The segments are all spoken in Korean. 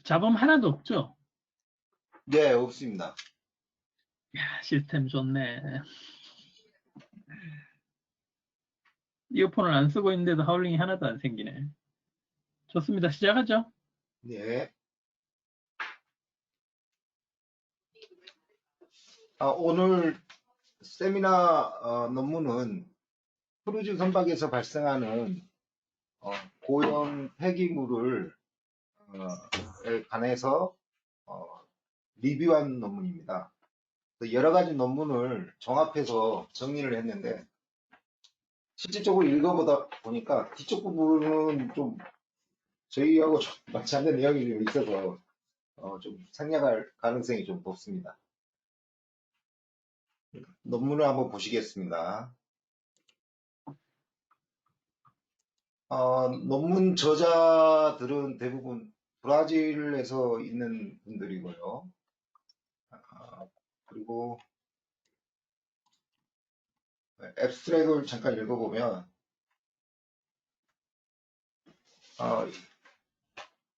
잡음 하나도 없죠? 네, 없습니다. 야, 시스템 좋네. 이어폰을 안 쓰고 있는데도 하울링이 하나도 안 생기네. 좋습니다. 시작하죠. 네. 오늘 세미나 논문은 크루즈 선박에서 발생하는 고형 폐기물을 에 관해서 어, 리뷰한 논문입니다. 여러 가지 논문을 종합해서 정리를 했는데 실질적으로 읽어보다 보니까 뒤쪽 부분은 좀 저희하고 좀 맞지 않는 내용이 좀 있어서 좀 생략할 가능성이 좀 높습니다. 논문을 한번 보시겠습니다. 논문 저자들은 대부분 브라질에서 있는 분들이고요. 그리고 앱스트랙을 잠깐 읽어보면 어,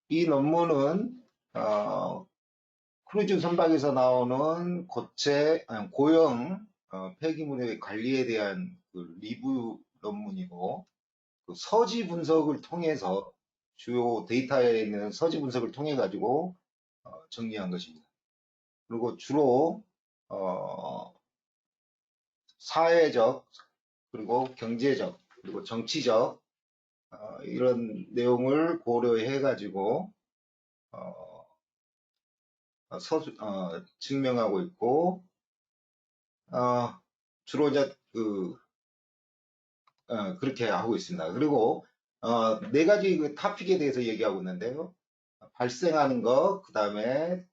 이 논문은 어, 크루즈 선박에서 나오는 고형 폐기물의 관리에 대한 그 리뷰 논문이고 그 서지 분석을 통해서 주요 데이터에 있는 서지 분석을 통해 가지고 정리한 것입니다. 그리고 주로 어, 사회적 그리고 경제적 그리고 정치적 이런 내용을 고려해 가지고 어, 증명하고 있고 어, 주로 이제 그렇게 하고 있습니다. 그리고 네 가지 그 토픽에 대해서 얘기하고 있는데요. 발생하는 거, 그 다음에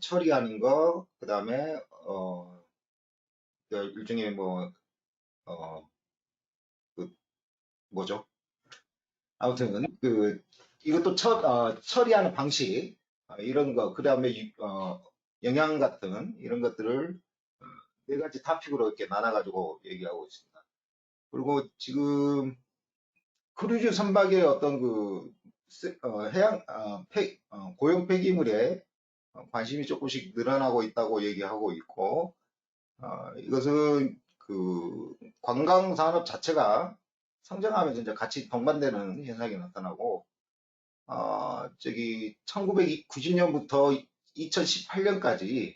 처리하는 거, 그 다음에 일종의 뭐 어, 그 뭐죠? 아무튼 이것도 처리하는 방식 이런 거, 그 다음에 영양 같은 이런 것들을 네 가지 토픽으로 이렇게 나눠가지고 얘기하고 있습니다. 그리고 지금 크루즈 선박의 어떤 해양 고용 폐기물에 관심이 조금씩 늘어나고 있다고 얘기하고 있고 이것은 그 관광 산업 자체가 성장하면서 이제 같이 동반되는 현상이 나타나고 저기 1990년부터 2018년까지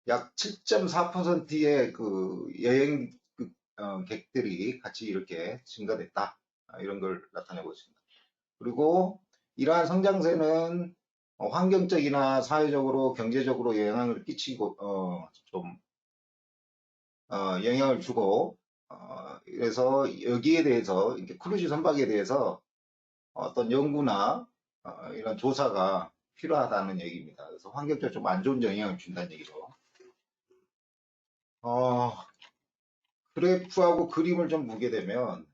약 7.4%의 그 여행 객들이 같이 이렇게 증가됐다. 이런 걸 나타내고 있습니다. 그리고 이러한 성장세는 환경적이나 사회적으로 경제적으로 영향을 끼치고 좀 영향을 주고 그래서 여기에 대해서 이렇게 크루즈 선박에 대해서 어떤 연구나 이런 조사가 필요하다는 얘기입니다. 그래서 환경적으로 좀 안 좋은 영향을 준다는 얘기죠. 어, 그래프하고 그림을 좀 보게 되면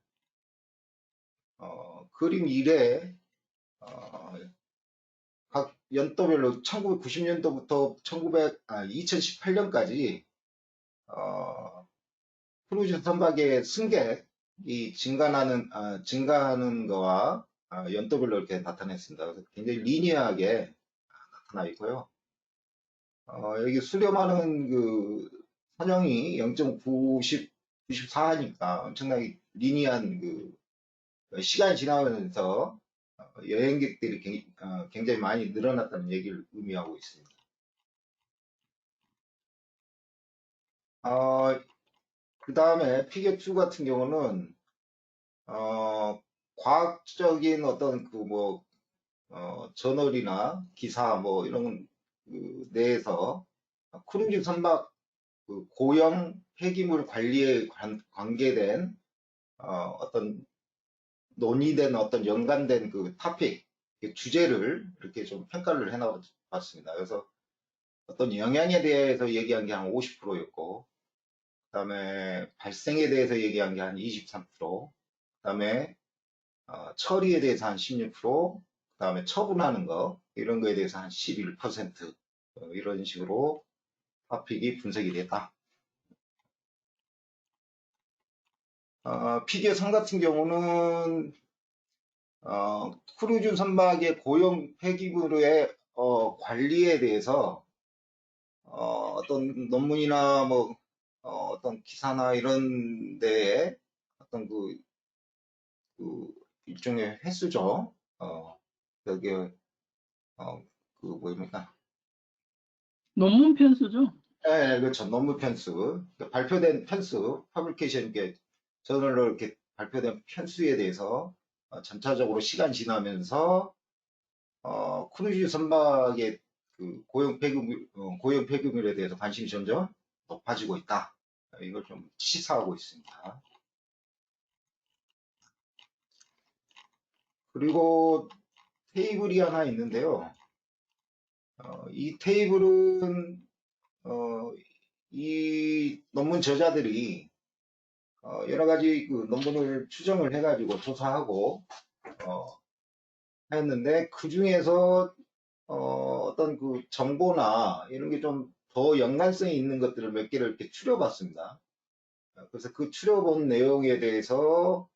그림 1에 각 연도별로 1990년도부터 2018년까지 크루즈 선박의 승객이 증가하는 거와 연도별로 이렇게 나타냈습니다. 그래서 굉장히 리니어하게 나타나 있고요. 여기 수렴하는 그 선형이 0.94니까 엄청나게 리니어한 시간이 지나면서 여행객들이 굉장히 많이 늘어났다는 얘기를 의미하고 있습니다. 그 다음에 피겨 2 같은 경우는 과학적인 어떤 저널이나 기사 뭐 이런 내에서 크루즈 선박 고형 폐기물 관리에 관계된 어떤 논의된 어떤 연관된 그 토픽 주제를 이렇게 좀 평가를 해나봤습니다. 그래서 어떤 영향에 대해서 얘기한 게 한 50%였고 그다음에 발생에 대해서 얘기한 게 한 23%, 그다음에 처리에 대해서 한 16%, 그다음에 처분하는 거 이런 거에 대해서 한 11% 이런 식으로 토픽이 분석이 됐다. 피겨 3 같은 경우는 크루즈 선박의 고용 폐기물의 관리에 대해서 어떤 논문이나 뭐 어떤 기사나 이런 데에 어떤 그 일종의 횟수죠. 여기 뭐입니까? 논문 편수죠. 네, 그렇죠. 논문 편수, 발표된 편수, 퍼블리케이션, 저널로 이렇게 발표된 편수에 대해서 점차적으로 시간 지나면서 크루즈 선박의 그 고용 폐기물에 대해서 관심이 점점 높아지고 있다. 이걸 좀 시사하고 있습니다. 그리고 테이블이 하나 있는데요. 이 테이블은 이 논문 저자들이 여러 가지 그 논문을 추정을 해가지고 조사하고 어, 했는데 그 중에서 어떤 그 정보나 이런 게 좀 더 연관성이 있는 것들을 몇 개를 이렇게 추려봤습니다. 그래서 그 추려본 내용에 대해서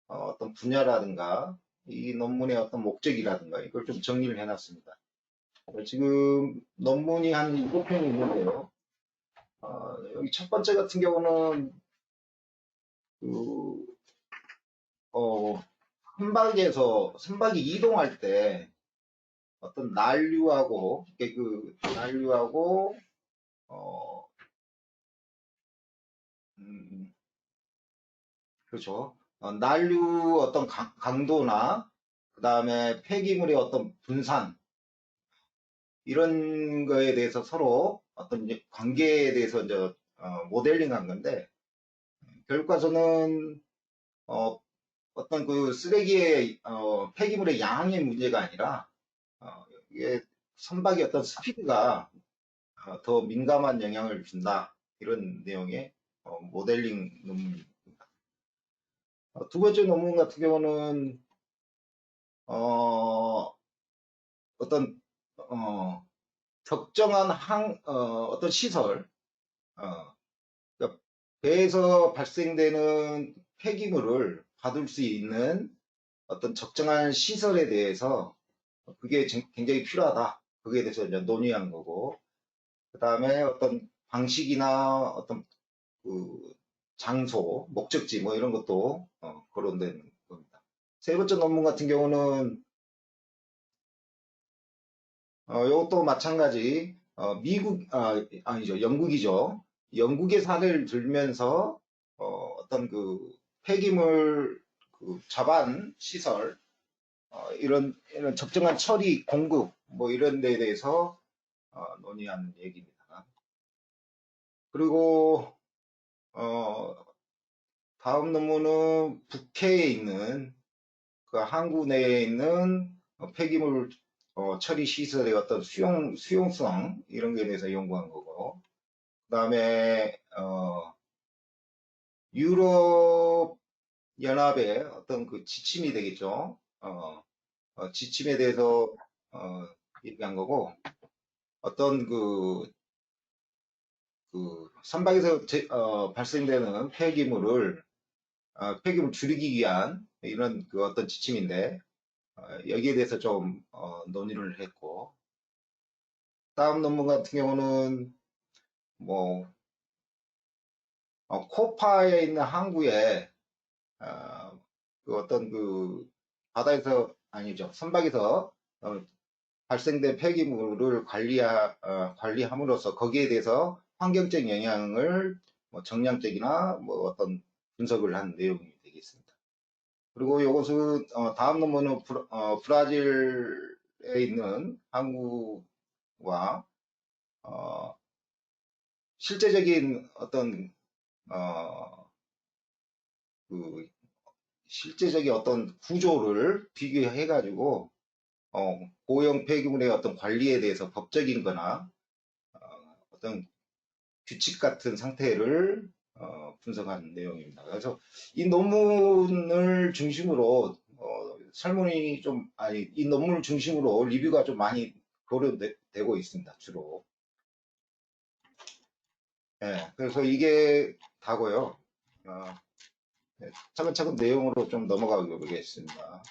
어떤 분야라든가 이 논문의 어떤 목적이라든가 이걸 좀 정리를 해놨습니다. 지금 논문이 한 7편이 있는데요. 여기 첫 번째 같은 경우는 그, 선박이 이동할 때 어떤 난류하고, 난류하고, 어, 음, 그렇죠. 난류 어떤 강도나, 그 다음에 폐기물의 어떤 분산, 이런 거에 대해서 서로 어떤 이제 관계에 대해서 이제 모델링 한 건데, 결과서는 어, 어떤 그 쓰레기의 폐기물의 양의 문제가 아니라 이게 선박의 어떤 스피드가 더 민감한 영향을 준다 이런 내용의 모델링 논문입니다. 두 번째 논문 같은 경우는 어떤 적정한 어떤 시설 그러니까 배에서 발생되는 폐기물을 받을 수 있는 어떤 적정한 시설에 대해서 그게 굉장히 필요하다. 그거에 대해서 이제 논의한 거고, 그 다음에 어떤 방식이나 어떤 그 장소, 목적지 뭐 이런 것도 거론된 겁니다. 세 번째 논문 같은 경우는 이것도 마찬가지 아니죠, 영국이죠. 영국의 사례를 들면서 어떤 그 폐기물 그 자반 시설 이런 적정한 처리 공급 뭐 이런 데에 대해서 논의하는 얘기입니다. 그리고 다음 논문은 북해에 있는 그 항구 내에 있는 폐기물 처리 시설의 어떤 수용성 이런 거에 대해서 연구한 거고 그다음에 유럽 연합의 어떤 그 지침이 되겠죠. 지침에 대해서 얘기한 거고 어떤 선박에서 발생되는 폐기물 줄이기 위한 이런 그 어떤 지침인데 여기에 대해서 좀 논의를 했고 다음 논문 같은 경우는 뭐 코파에 있는 항구에 그 어떤 그 바다에서 아니죠 선박에서 발생된 폐기물을 관리함으로써 거기에 대해서 환경적 영향을 뭐 정량적이나 뭐 어떤 분석을 한 내용이 되겠습니다. 그리고 이것은 다음 논문은 브라질에 있는 항구와 실제적인 어떤 어, 그 실제적인 어떤 구조를 비교해 가지고 고형 폐기물의 어떤 관리에 대해서 법적인 거나 어떤 규칙 같은 상태를 분석한 내용입니다. 그래서 이 논문을 중심으로 설문이 좀 아니 이 논문을 중심으로 리뷰가 좀 많이 거론되고 있습니다. 주로. 예, 그래서 이게 다고요. 네, 차근차근 내용으로 좀 넘어가 보겠습니다.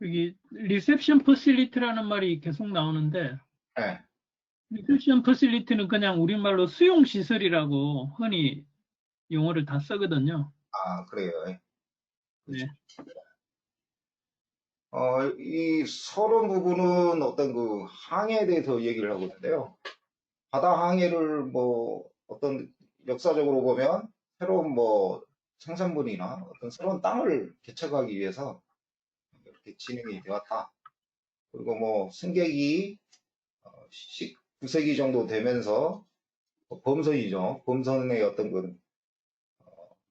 여기 리셉션 퍼실리티라는 말이 계속 나오는데 예. 리셉션 퍼실리티는 그냥 우리말로 수용 시설이라고 흔히 용어를 다 쓰거든요. 아, 그래요. 예. 그렇죠. 네. 이 서론 부분은 어떤 그 항해에 대해서 얘기를 하고 있는데요. 바다 항해를 뭐 어떤 역사적으로 보면 새로운 뭐 생산물이나 어떤 새로운 땅을 개척하기 위해서 이렇게 진행이 되었다. 그리고 뭐 승객이 19세기 정도 되면서 범선이죠. 범선의 어떤 그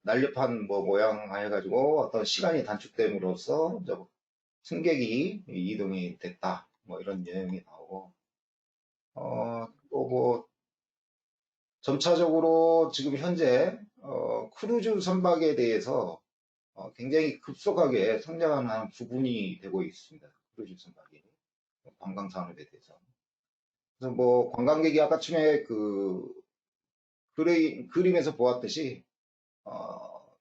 날렵한 뭐 모양 해가지고 어떤 시간이 단축됨으로써 이제 승객이 이동이 됐다. 뭐 이런 내용이 나오고, 또 뭐 점차적으로 지금 현재 크루즈 선박에 대해서 굉장히 급속하게 성장하는 부분이 되고 있습니다. 크루즈 선박이 관광 산업에 대해서. 그래서 뭐 관광객이 아까쯤에 그 그림에서 보았듯이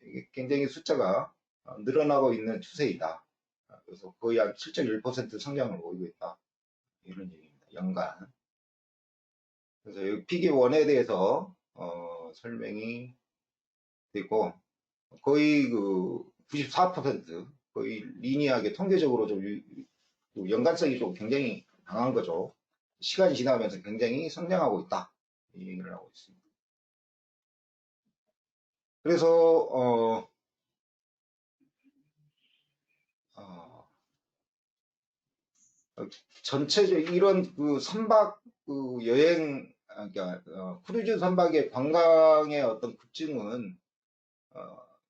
이게 굉장히 숫자가 늘어나고 있는 추세이다. 그래서 거의 한 7.1% 성장을 보이고 있다. 이런 얘기입니다. 연간. 그래서 여기 피기 1에 대해서 설명이 되고 거의 그 94% 거의 리니하게 통계적으로 좀 연관성이 좀 굉장히 강한 거죠. 시간이 지나면서 굉장히 성장하고 있다. 이 얘기를 하고 있습니다. 그래서 어, 전체적 이런 그 선박 그 여행 그러니까 크루즈 선박의 관광의 어떤 급증은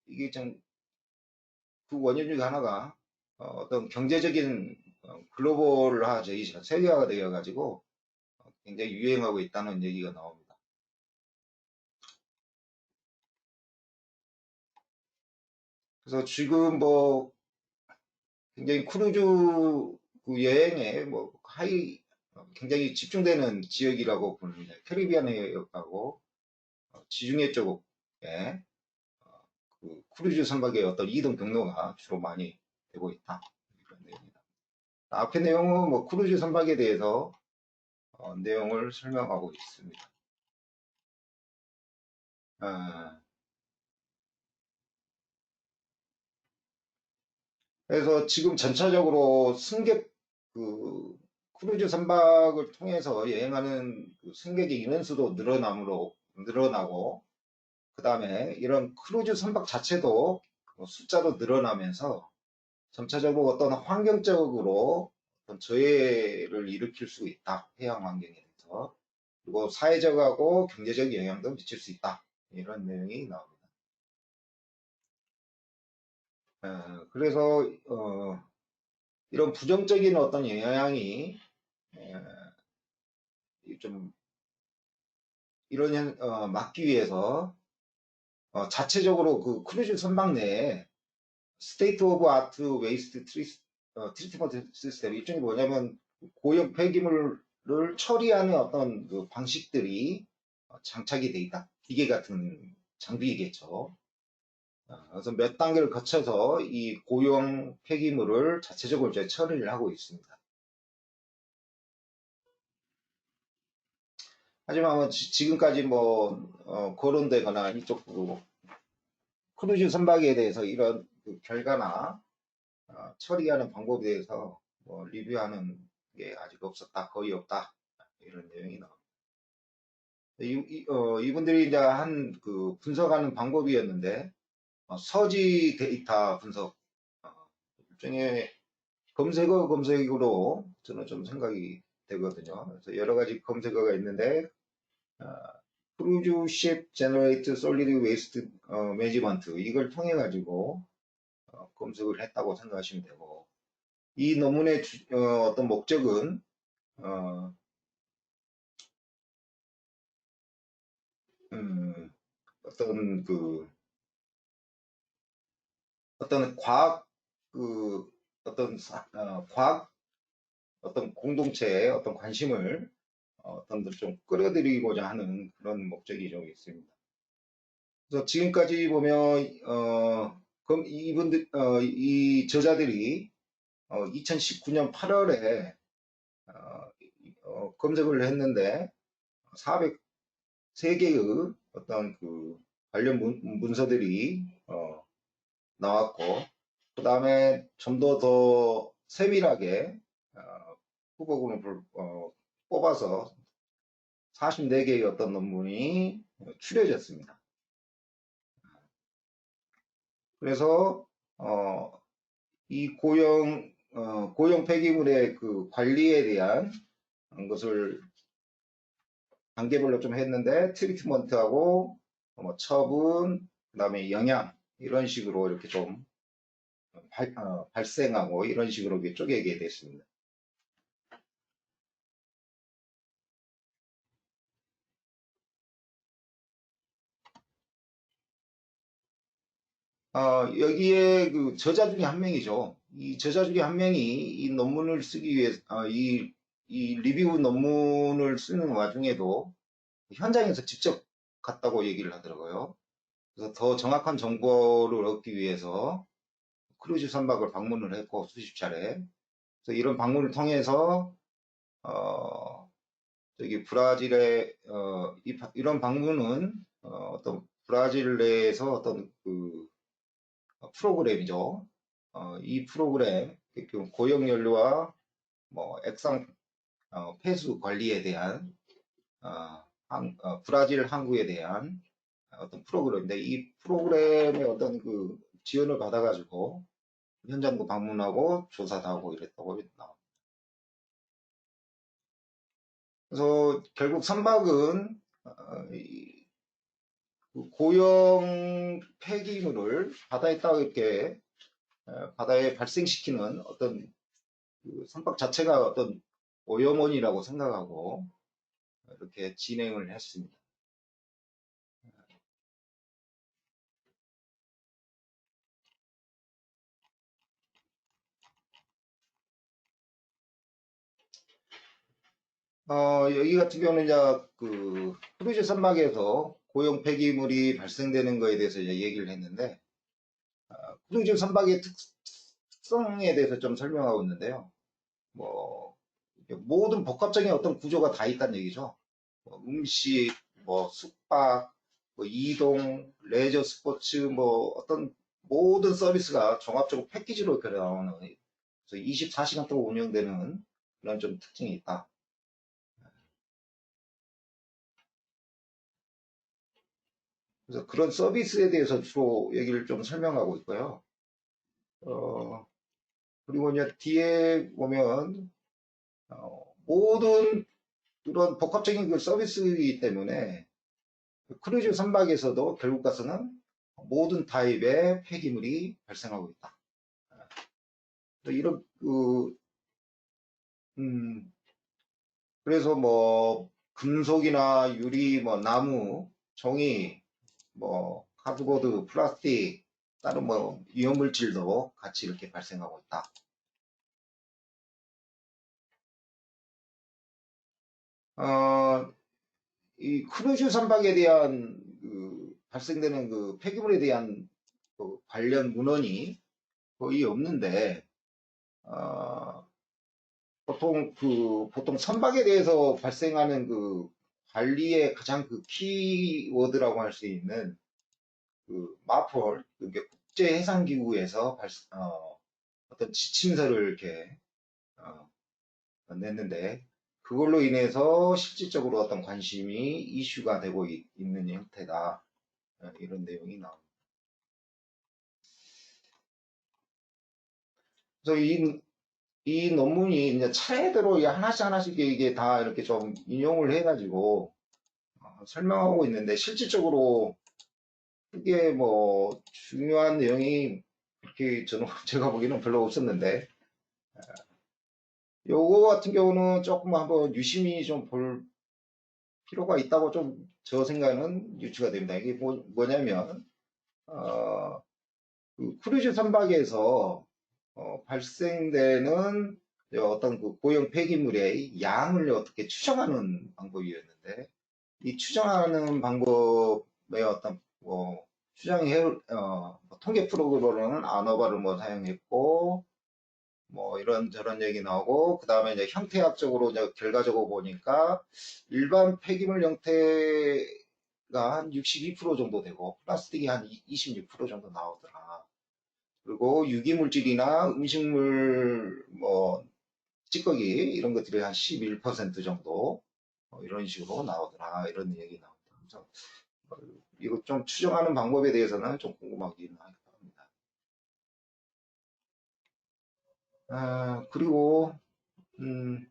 이게 좀 그 원인 중에 하나가 떤 경제적인 글로벌화 저희 세계화가 되어 가지고 굉장히 유행하고 있다는 얘기가 나옵니다. 그래서 지금 뭐 굉장히 크루즈 그 여행에 뭐 굉장히 집중되는 지역이라고 보는데 캐리비안 해역하고 지중해 쪽에 그 크루즈 선박의 어떤 이동 경로가 주로 많이 되고 있다. 이런 내용입니다. 앞에 내용은 뭐 크루즈 선박에 대해서 내용을 설명하고 있습니다. 아, 그래서 지금 전체적으로 승객 그 크루즈 선박을 통해서 여행하는 그 승객의 인원수도 늘어나고 그 다음에 이런 크루즈 선박 자체도 숫자도 늘어나면서 점차적으로 어떤 환경적으로 어떤 저해를 일으킬 수 있다. 해양 환경에 대해서. 그리고 사회적하고 경제적 영향도 미칠 수 있다. 이런 내용이 나옵니다. 그래서 이런 부정적인 어떤 영향이 좀 이런 막기 위해서 자체적으로 그 크루즈 선박 내에 스테이트 오브 아트 웨이스트 트리트먼트 시스템 일종의 뭐냐면 고용 폐기물을 처리하는 어떤 그 방식들이 장착이 돼 있다. 기계 같은 장비이겠죠. 그래서 몇 단계를 거쳐서 이 고용 폐기물을 자체적으로 이제 처리를 하고 있습니다. 하지만 뭐 지금까지 뭐 거론되거나 이쪽 크루즈 선박에 대해서 이런 그 결과나 처리하는 방법에 대해서 뭐 리뷰하는 게 아직 없었다, 거의 없다 이런 내용이 나옵니다. 이분들이 이제 한 그 분석하는 방법이었는데 서지 데이터 분석 일종의 검색어로 저는 좀 생각이 되거든요. 그래서 여러 가지 검색어가 있는데 크루즈 십 제너레이트 솔리드 웨이스트 매니지먼트 이걸 통해 가지고 검색을 했다고 생각하시면 되고 이 논문의 어떤 목적은 어, 어떤 그 어떤 과학 그 어떤 과학 어떤 공동체의 어떤 관심을 어떤 좀 끌어들이고자 하는 그런 목적이 좀 있습니다. 그래서 지금까지 보면 이 저자들이 2019년 8월에 검색을 했는데 403개의 어떤 그 관련 문서들이 나왔고, 그 다음에 좀 더 세밀하게 후보군을 뽑아서 44개의 어떤 논문이 추려졌습니다. 그래서 이 고용 폐기물의 그 관리에 대한 것을 단계별로 좀 했는데, 트리트먼트하고 처분, 그 다음에 영양, 이런 식으로 이렇게 좀 발생하고 이런 식으로 쪼개게 됐습니다. 여기에 그 저자 중에 한 명이죠. 이 저자 중에 한 명이 이 논문을 쓰기 위해, 이 리뷰 논문을 쓰는 와중에도 현장에서 직접 갔다고 얘기를 하더라고요. 그래서 더 정확한 정보를 얻기 위해서 크루즈 선박을 방문을 했고, 수십 차례. 그래서 이런 방문을 통해서, 저기 브라질의, 이런 방문은, 어떤 브라질 내에서 어떤 그 프로그램이죠. 이 프로그램, 그 고용연료와 뭐 액상 폐수 관리에 대한 브라질 항구에 대한 어떤 프로그램인데, 이 프로그램의 어떤 그 지원을 받아가지고 현장도 방문하고 조사도 하고 이랬다고 나옵니다. 그래서 결국 선박은 그 고용 폐기물을 바다에 딱 이렇게 바다에 발생시키는 어떤 그 선박 자체가 어떤 오염원이라고 생각하고 이렇게 진행을 했습니다. 여기 같은 경우는 이제 그 크루즈 선박에서 고용 폐기물이 발생되는 거에 대해서 이제 얘기를 했는데, 크루즈 선박의 특성에 대해서 좀 설명하고 있는데요. 뭐 모든 복합적인 어떤 구조가 다 있다는 얘기죠. 뭐 음식, 뭐 숙박, 뭐 이동, 레저 스포츠, 뭐 어떤 모든 서비스가 종합적으로 패키지로 이렇게 나오는, 그래서 24시간 동안 운영되는 그런 좀 특징이 있다. 그래서 그런 서비스에 대해서 주로 얘기를 좀 설명하고 있고요. 그리고 이제 뒤에 보면 모든 이런 복합적인 그 서비스이기 때문에 크루즈 선박에서도 결국 가서는 모든 타입의 폐기물이 발생하고 있다. 이런 그래서 뭐 금속이나 유리, 뭐 나무, 종이, 뭐 카드보드, 플라스틱, 다른 뭐 위험물질도 같이 이렇게 발생하고 있다. 이 크루즈 선박에 대한 발생되는 그 폐기물에 대한 그 관련 문헌이 거의 없는데, 보통 선박에 대해서 발생하는 그 관리의 가장 그 키워드라고 할 수 있는 그 마폴, 그게 국제해상기구에서 어떤 지침서를 이렇게 냈는데, 그걸로 인해서 실질적으로 어떤 관심이 이슈가 되고 있는 형태다. 이런 내용이 나옵니다. 그래서 이 논문이 이제 차례대로 하나씩 이게 다 이렇게 좀 인용을 해가지고 설명하고 있는데, 실질적으로 크게 뭐 중요한 내용이 그렇게 저는 제가 보기에는 별로 없었는데, 요거 같은 경우는 조금 한번 유심히 좀 볼 필요가 있다고 좀 저 생각은 유추가 됩니다. 이게 뭐냐면 그 크루즈 선박에서 발생되는 어떤 그 고용 폐기물의 양을 어떻게 추정하는 방법이었는데, 이 추정하는 방법의 어떤 추정해 통계 프로그램으로는 아노바를 뭐 사용했고, 뭐 이런 저런 얘기 나오고, 그 다음에 이제 형태학적으로 이제 결과적으로 보니까 일반 폐기물 형태가 한 62% 정도 되고 플라스틱이 한 26% 정도 나오더라. 그리고 유기물질이나 음식물 뭐 찌꺼기 이런 것들이 한 11% 정도 이런 식으로 나오더라. 이런 얘기 나옵니다. 그래서 이거 좀 추정하는 방법에 대해서는 좀 궁금하긴 합니다. 그리고 음,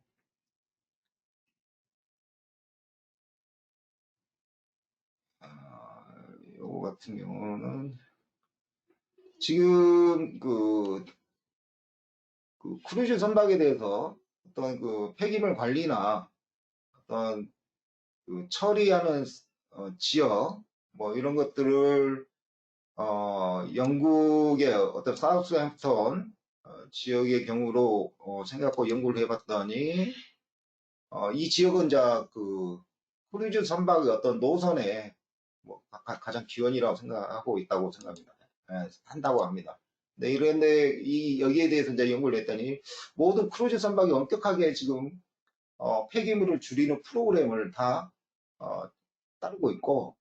요거 같은 경우는 지금 그 크루즈 선박에 대해서 어떤 그 폐기물 관리나 어떤 그 처리하는 지역 뭐 이런 것들을 영국의 어떤 사우스햄프턴 지역의 경우로 생각하고 연구를 해봤더니 이 지역은 이제 그 크루즈 선박의 어떤 노선에 뭐 가장 기원이라고 생각하고 있다고 생각합니다. 예, 한다고 합니다. 네, 이런데 여기에 대해서 이제 연구를 했더니 모든 크루즈 선박이 엄격하게 지금 폐기물을 줄이는 프로그램을 다 따르고 있고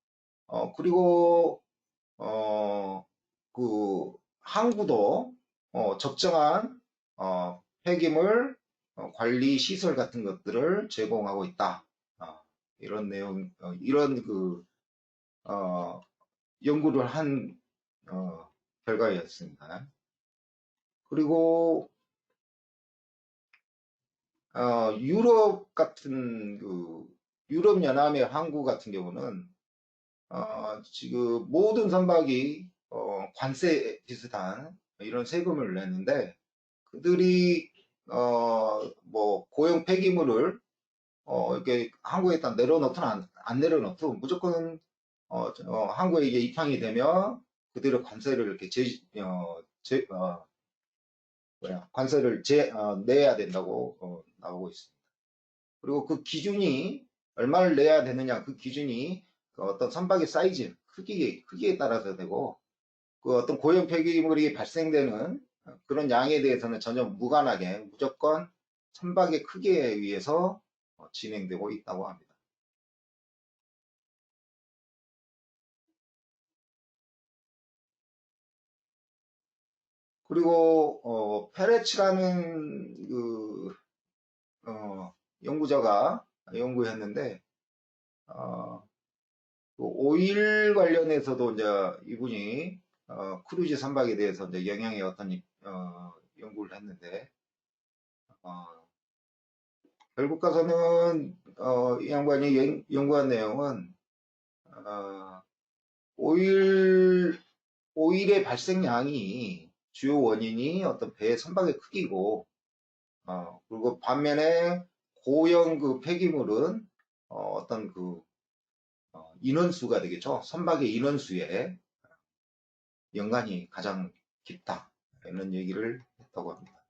그리고 그 항구도 적정한 폐기물 관리 시설 같은 것들을 제공하고 있다. 이런 내용, 이런 어, 연구를 한 결과였습니다. 그리고 유럽 같은 유럽 연합의 항구 같은 경우는 지금 모든 선박이 관세 비슷한 이런 세금을 냈는데 그들이 뭐 고형 폐기물을 이렇게 항구에다 내려놓든 안 내려놓든 무조건 항구에 이게 입항이 되면 그들의 관세를 이렇게 관세를 내야 된다고 나오고 있습니다. 그리고 그 기준이 얼마를 내야 되느냐 그 기준이 그 어떤 선박의 사이즈 크기에 따라서 되고 그 어떤 고형 폐기물이 발생되는 그런 양에 대해서는 전혀 무관하게 무조건 선박의 크기에 의해서 진행되고 있다고 합니다. 그리고 페레츠라는 연구자가 연구했는데 그 오일 관련해서도 이제 이분이 크루즈 선박에 대해서 이제 영향의 어떤 연구를 했는데 결국 가서는 이 양반이 연구한 내용은 오일 오일의 발생량이 주요 원인이 어떤 배 선박의 크기고 그리고 반면에 고형 그 폐기물은 어떤 인원수가 되겠죠. 선박의 인원수에 연관이 가장 깊다. 이런 얘기를 했다고 합니다.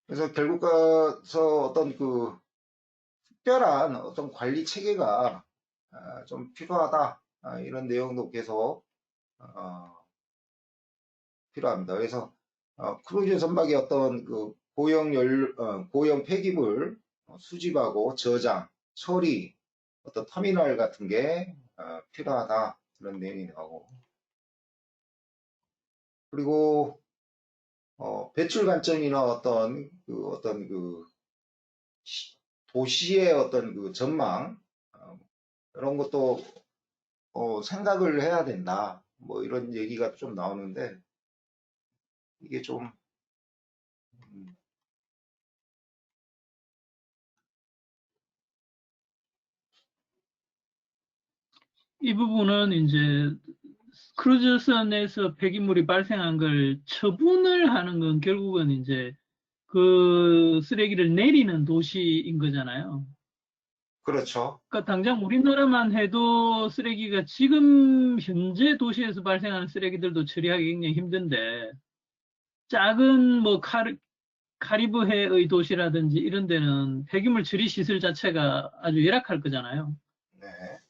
그래서 결국 가서 어떤 특별한 어떤 관리 체계가 좀 필요하다. 이런 내용도 계속 필요합니다. 그래서 크루즈 선박의 어떤 고형 폐기물 수집하고 저장, 처리, 어떤 터미널 같은 게 필요하다. 그런 내용이 나오고 그리고 배출 관점이나 어떤 도시의 어떤 전망 이런 것도 생각을 해야 된다. 뭐 이런 얘기가 좀 나오는데 이게 좀 음, 이 부분은 이제 크루즈선에서 폐기물이 발생한 걸 처분을 하는 건 결국은 이제 그 쓰레기를 내리는 도시인 거잖아요. 그렇죠. 그러니까 당장 우리나라만 해도 쓰레기가 지금 현재 도시에서 발생하는 쓰레기들도 처리하기 굉장히 힘든데 작은 뭐 카리브해의 도시라든지 이런 데는 폐기물 처리 시설 자체가 아주 열악할 거잖아요. 네.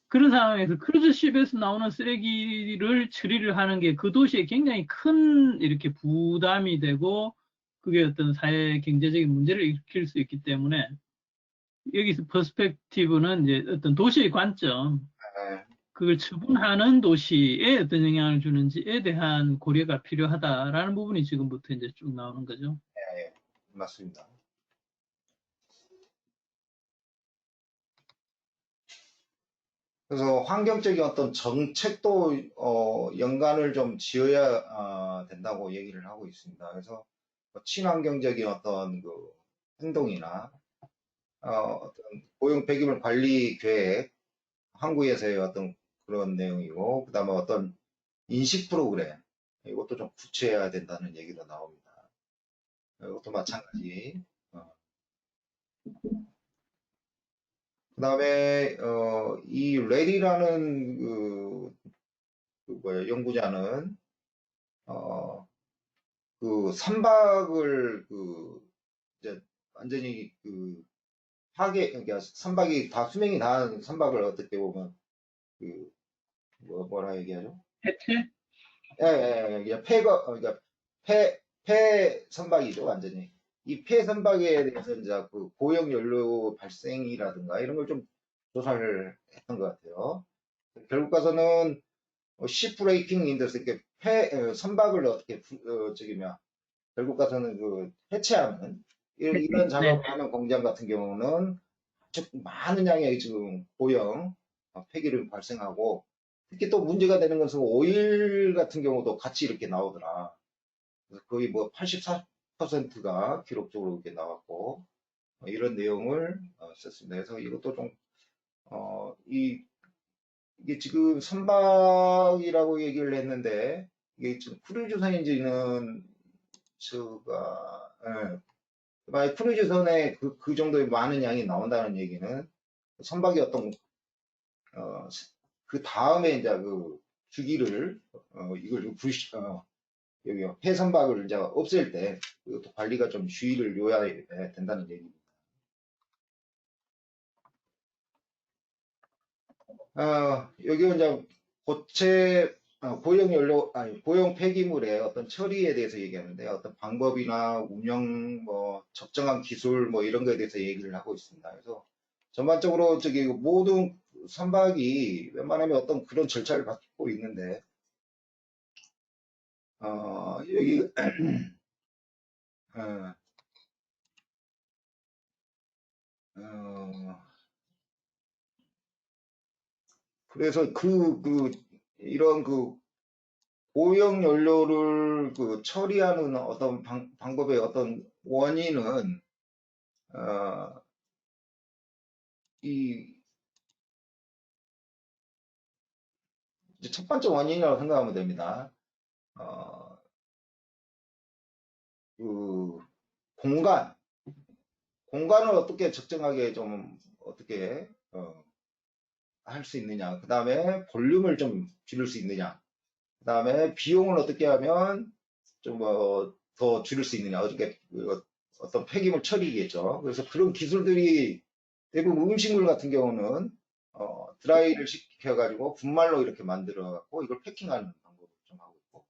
그런 상황에서 크루즈십에서 나오는 쓰레기를 처리를 하는 게 그 도시에 굉장히 큰 이렇게 부담이 되고 그게 어떤 사회 경제적인 문제를 일으킬 수 있기 때문에 여기서 퍼스펙티브는 이제 어떤 도시의 관점, 예, 그걸 처분하는 도시에 어떤 영향을 주는지에 대한 고려가 필요하다라는 부분이 지금부터 이제 쭉 나오는 거죠. 예, 맞습니다. 그래서 환경적인 어떤 정책도 연관을 좀 지어야 된다고 얘기를 하고 있습니다. 그래서 뭐 친환경적인 어떤 그 행동이나 어떤 고용 폐기물 관리 계획, 항구에서의 어떤 그런 내용이고, 그다음에 어떤 인식 프로그램 이것도 좀 구체해야 된다는 얘기도 나옵니다. 이것도 마찬가지. 그다음에 이 레리라는 그 뭐야 연구자는 어, 그 선박을 이제 완전히 그러니까 선박이 다 수명이 다한 선박을 어떻게 보면 그 뭐라 얘기하죠? 해체? 예, 예, 예, 그러니까 폐 선박이죠, 완전히. 이 폐 선박에 대해서 이제 그 고용 연료 발생이라든가 이런 걸 좀 조사를 했던 것 같아요. 결국 가서는 시 브레이킹 인더스 이렇게 선박을 어떻게 결국 가서는 그 해체하는 이런 네. 작업을 하는 공장 같은 경우는 아주 많은 양의 지금 고형 폐기를 발생하고 특히 또 문제가 되는 것은 오일 같은 경우도 같이 이렇게 나오더라. 그래서 거의 뭐 84%가 기록적으로 이렇게 나왔고 이런 내용을 썼습니다. 그래서 이것도 좀 이게 지금 선박이라고 얘기를 했는데 이게 지금 크루즈선인지는 수가 만약 크루즈선에 그 정도의 많은 양이 나온다는 얘기는 선박이 어떤 어, 그 다음에 이제 그 주기를 이걸 여기 폐선박을 이제 없앨 때 이것도 관리가 좀 주의를 요해야 된다는 얘기입니다. 여기 이제 고용 연료 아니 고용 폐기물의 어떤 처리에 대해서 얘기하는데 어떤 방법이나 운영 뭐 적정한 기술 뭐 이런 거에 대해서 얘기를 하고 있습니다. 그래서 전반적으로 저기 모든 선박이 웬만하면 어떤 그런 절차를 받고 있는데 여기 어, 어, 그래서 이런 고용 연료를 처리하는 어떤 방법의 어떤 원인은 어, 이 이제 첫 번째 원인이라고 생각하면 됩니다. 어, 그 공간, 공간을 어떻게 적정하게 좀 어떻게 할 수 있느냐. 그 다음에 볼륨을 좀 줄일 수 있느냐. 그 다음에 비용을 어떻게 하면 좀 더 줄일 수 있느냐. 어떻게 어떤 폐기물 처리겠죠. 그래서 그런 기술들이 대부분 음식물 같은 경우는 드라이를 시켜가지고 분말로 이렇게 만들어갖고 이걸 패킹하는 방법을 좀 하고 있고.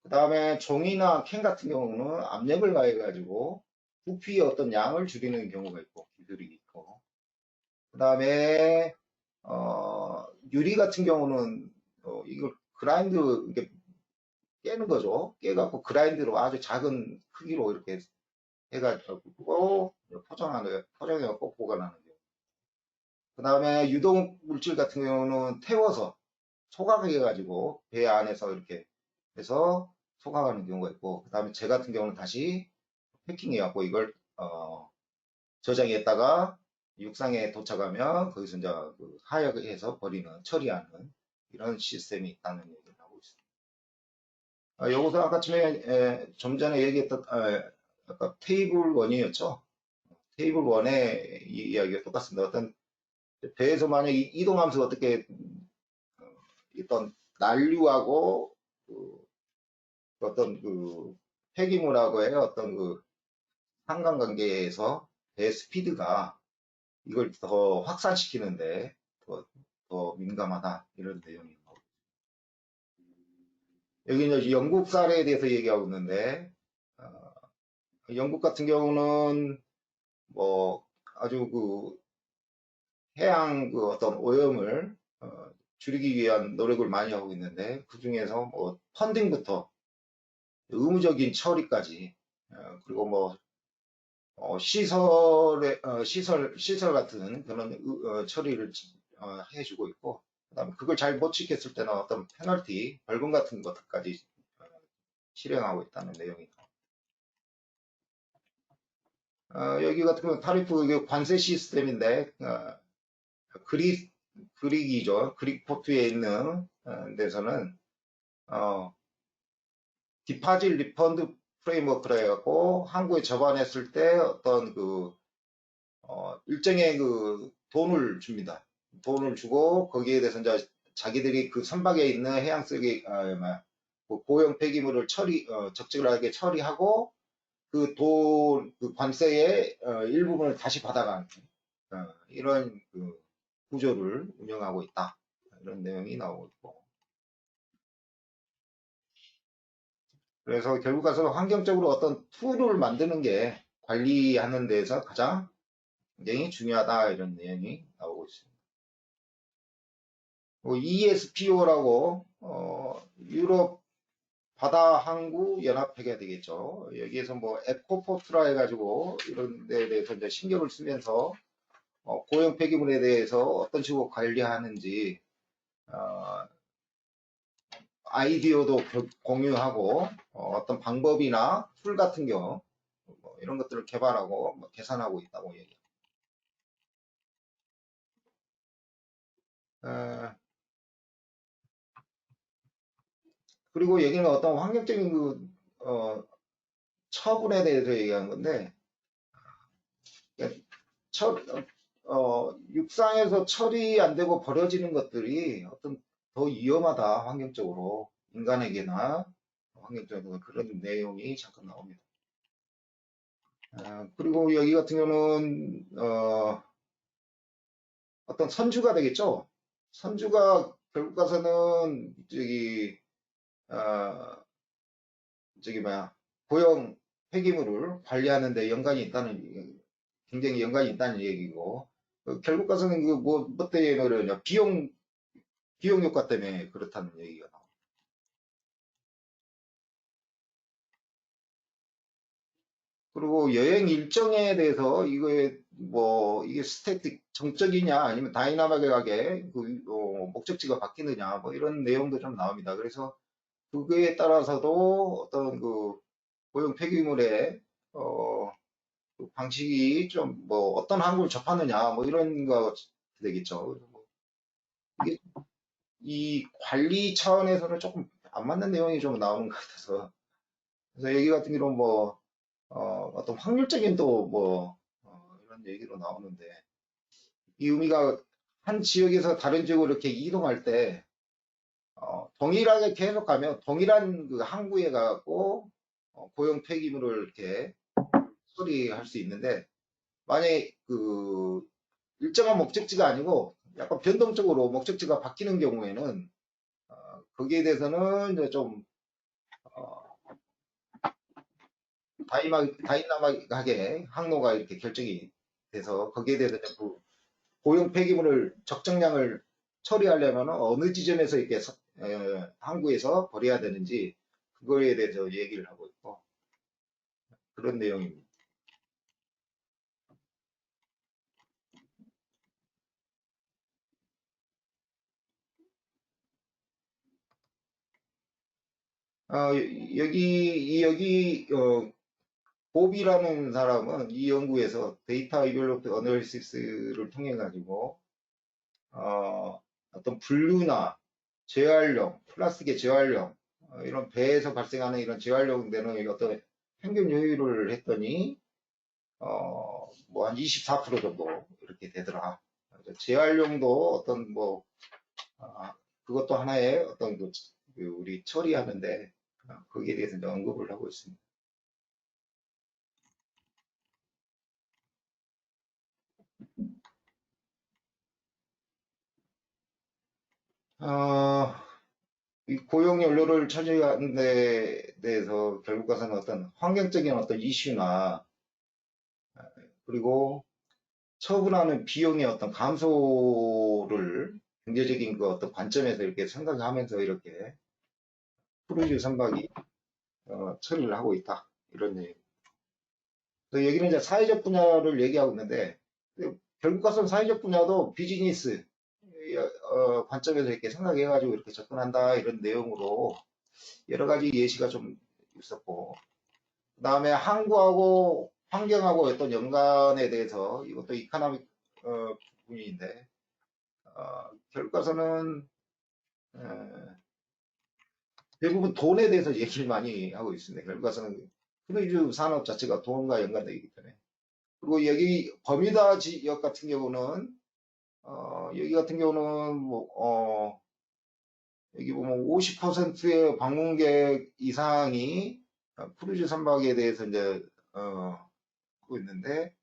그 다음에 종이나 캔 같은 경우는 압력을 가해가지고 부피의 어떤 양을 줄이는 경우가 있고, 기술이 있고. 그 다음에, 유리 같은 경우는, 이걸 그라인드, 이렇게 깨는 거죠. 깨갖고 그라인드로 아주 작은 크기로 이렇게 해가지고 포장해갖고 보관하는 경우. 그 다음에 유독 물질 같은 경우는 태워서 소각해가지고 배 안에서 이렇게 해서 소각하는 경우가 있고, 그 다음에 재 같은 경우는 다시 패킹해갖고 이걸 저장했다가 육상에 도착하면 거기서 이제 하역해서 버리는 처리하는 이런 시스템이 있다는 얘기를 하고 있습니다. 요것은 좀 전에 얘기했던 아까 테이블 1이었죠. 테이블 1의 이야기가 똑같습니다. 어떤 배에서 만약 이동하면서 어떻게 어떤 난류하고 어떤 폐기물하고의 어떤 상관관계에서 배 스피드가 이걸 더 확산시키는데 더 더 민감하다 이런 내용이 나오고 여기 이제 영국 사례에 대해서 얘기하고 있는데 영국 같은 경우는 뭐 아주 그 해양 그 어떤 오염을 줄이기 위한 노력을 많이 하고 있는데 그 중에서 뭐 펀딩부터 의무적인 처리까지 그리고 뭐 시설 같은 그런 처리를 해주고 있고 그다음에 그걸 잘 못 지켰을 때는 어떤 페널티 벌금 같은 것들까지 실행하고 있다는 내용이다. 여기 같은 경우 타리프 이게 관세 시스템인데 그릭이죠. 그릭포트에 있는 데서는 디파짓 리펀드 프레임워크라 해갖고 한국에 접안했을 때 어떤 그 일정의 그 돈을 줍니다. 돈을 주고 거기에 대해서 이제 자기들이 그 선박에 있는 해양 쓰레기 고형 폐기물을 적절하게 처리하고 그 그 관세의 일부분을 다시 받아가는 이런 그 구조를 운영하고 있다. 이런 내용이 나오고 있고. 그래서 결국 가서 환경적으로 어떤 툴을 만드는 게 관리하는 데에서 가장 굉장히 중요하다. 이런 내용이 나오고 있습니다. ESPO라고 유럽 바다 항구 연합회가 되겠죠. 여기에서 뭐 에코포트라 해가지고 이런 데에 대해서 이제 신경을 쓰면서 고형 폐기물에 대해서 어떤 식으로 관리하는지 아이디어도 공유하고 어떤 방법이나 툴 같은 경우 뭐 이런 것들을 개발하고 뭐 개선하고 있다고 얘기합니다. 그리고 여기는 어떤 환경적인 그 처분에 대해서 얘기한 건데 육상에서 처리 안 되고 버려지는 것들이 어떤 더 위험하다 환경적으로 인간에게나 환경적으로 그런 내용이 잠깐 나옵니다. 그리고 여기 같은 경우는 어떤 선주가 되겠죠. 선주가 결국 가서는 고형 폐기물을 관리하는데 굉장히 연관이 있다는 얘기고 결국 가서는 뭐 때문에 그러냐 비용 효과 때문에 그렇다는 얘기가 나옵니다. 그리고 여행 일정에 대해서 이게 스태틱 정적이냐 아니면 다이나믹하게 목적지가 바뀌느냐 뭐 이런 내용도 좀 나옵니다. 그래서 그거에 따라서도 어떤 그 고용 폐기물의 그 방식이 좀 뭐 어떤 항구를 접하느냐 뭐 이런 거 되겠죠. 이게 이 관리 차원에서는 조금 안 맞는 내용이 좀 나오는 것 같아서 그래서 여기 같은 경우는 뭐 어떤 확률적인 또 뭐 이런 얘기로 나오는데 이 의미가 한 지역에서 다른 지역으로 이렇게 이동할 때 동일하게 계속 가면 동일한 그 항구에 가고 고용 폐기물을 이렇게 처리할 수 있는데 만약에 그 일정한 목적지가 아니고 약간 변동적으로 목적지가 바뀌는 경우에는 거기에 대해서는 이제 좀 다이나믹하게 항로가 이렇게 결정이 돼서 거기에 대해서 그 고용 폐기물을 적정량을 처리하려면 어느 지점에서 이렇게 항구에서 버려야 되는지 그거에 대해서 얘기를 하고 있고 그런 내용입니다. 여기 보비라는 사람은 이 연구에서 데이터 이벨로트 어널리시스를 통해 가지고 어떤 분류나 재활용, 플라스틱의 재활용 이런 배에서 발생하는 이런 재활용되는 어떤 평균 효율을 했더니 뭐 한 24% 정도 이렇게 되더라. 재활용도 어떤 뭐 그것도 하나의 어떤 그 우리 처리하는데 거기에 대해서 이제 언급을 하고 있습니다. 어, 이 고용 연료를 차지하는 데 대해서 결국 가서는 어떤 환경적인 어떤 이슈나 그리고 처분하는 비용의 어떤 감소를 경제적인 그 어떤 관점에서 이렇게 생각하면서 이렇게 크루즈 선박이 처리를 하고 있다. 이런 얘기. 그래서 여기는 이제 사회적 분야를 얘기하고 있는데 결국 가서는 사회적 분야도 비즈니스 관점에서 이렇게 생각해가지고 이렇게 접근한다 이런 내용으로 여러 가지 예시가 좀 있었고 그 다음에 항구하고 환경하고 어떤 연관에 대해서 이것도 이코노믹 부분인데 결과서는 대부분 돈에 대해서 얘기를 많이 하고 있습니다. 결과서는 크루즈 산업 자체가 돈과 연관되기 때문에 그리고 여기 버뮤다 지역 같은 경우는 여기 같은 경우는 여기 보면 50%의 방문객 이상이 크루즈 선박에 대해서 이제 하고 있는데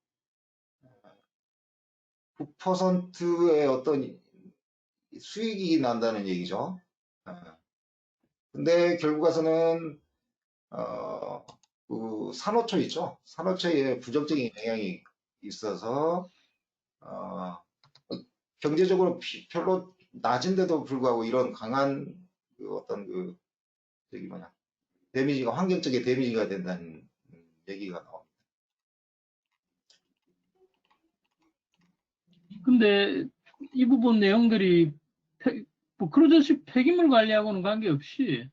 9%의 어떤 수익이 난다는 얘기죠. 근데 결국 가서는 그 산호초 있죠. 산호초에 부정적인 영향이 있어서 경제적으로 별로 낮은데도 불구하고 이런 강한 그 어떤 그 저기 뭐냐 데미지가 환경적인 데미지가 된다는 얘기가 나옵니다. 근데 이 부분 내용들이 뭐 크루즈십 폐기물 관리하고는 관계없이